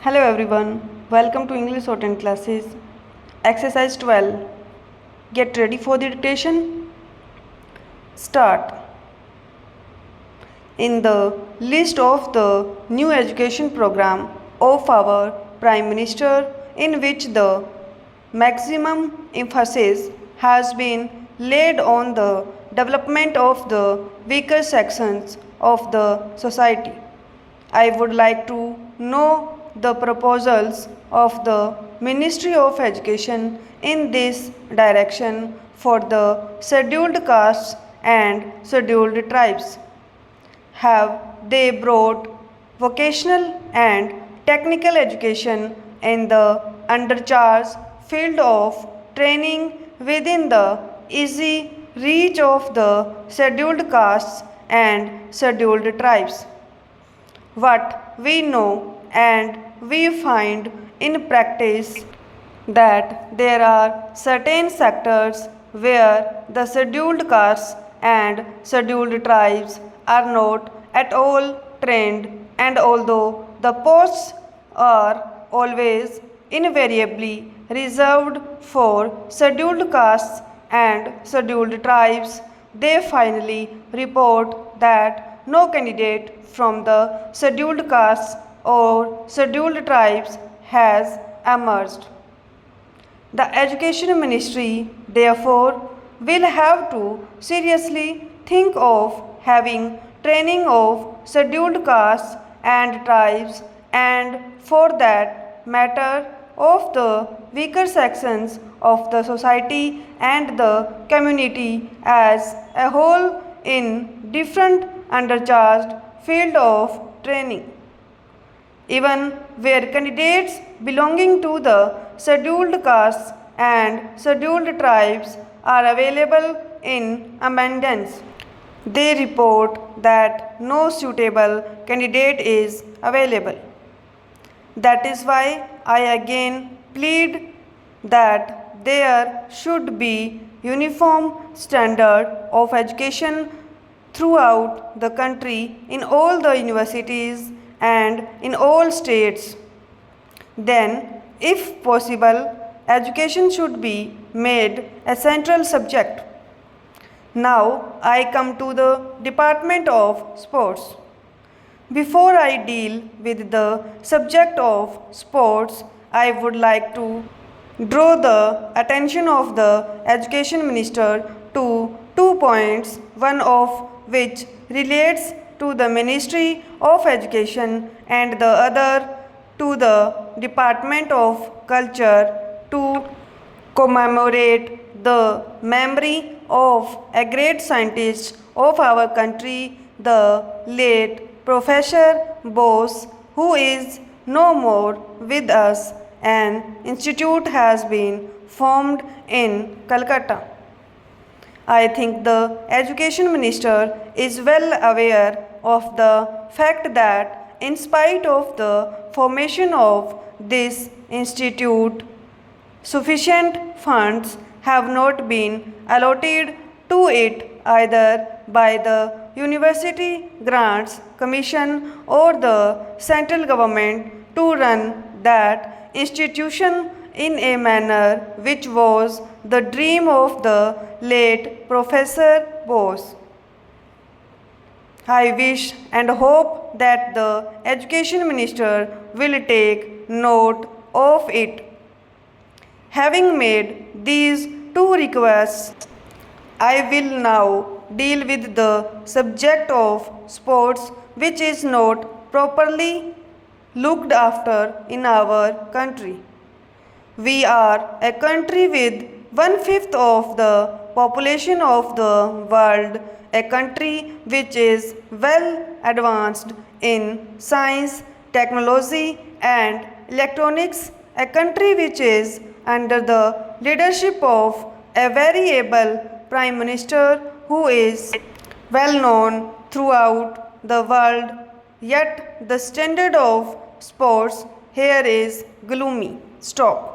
Hello everyone, welcome to English Shorthand classes. Exercise 12. Get ready for the dictation. Start. In the list of the new education program of our Prime Minister, in which the maximum emphasis has been laid on the development of the weaker sections of the society, I would like to know the proposals of the Ministry of Education in this direction for the scheduled castes and scheduled tribes. Have they brought vocational and technical education in the undercharged field of training within the easy reach of the scheduled castes and scheduled tribes? What we know and we find in practice that there are certain sectors where the scheduled castes and scheduled tribes are not at all trained, and although the posts are always invariably reserved for scheduled castes and scheduled tribes, they finally report that no candidate from the scheduled castes or scheduled tribes has emerged. The Education Ministry, therefore, will have to seriously think of having training of scheduled castes and tribes, and for that matter, of the weaker sections of the society and the community as a whole in different undercharged field of training. Even where candidates belonging to the scheduled castes and scheduled tribes are available in abundance, they report that no suitable candidate is available. That is why I again plead that there should be uniform standard of education throughout the country in all the universities and in all states. Then, if possible, education should be made a central subject. Now I come to the Department of Sports. Before I deal with the subject of sports, I would like to draw the attention of the Education Minister to 2 points, one of which relates to the Ministry of Education and the other to the Department of Culture, to commemorate the memory of a great scientist of our country, the late Professor Bose, who is no more with us. An institute has been formed in Calcutta. I think the Education Minister is well aware of the fact that in spite of the formation of this institute, sufficient funds have not been allotted to it either by the University Grants Commission or the central government to run that institution in a manner which was the dream of the late Professor Bose. I wish and hope that the Education Minister will take note of it. Having made these two requests, I will now deal with the subject of sports, which is not properly looked after in our country. We are a country with 1/5 of the population of the world, a country which is well advanced in science, technology, and electronics, a country which is under the leadership of a very able Prime Minister who is well known throughout the world, yet the standard of sports here is gloomy. Stop.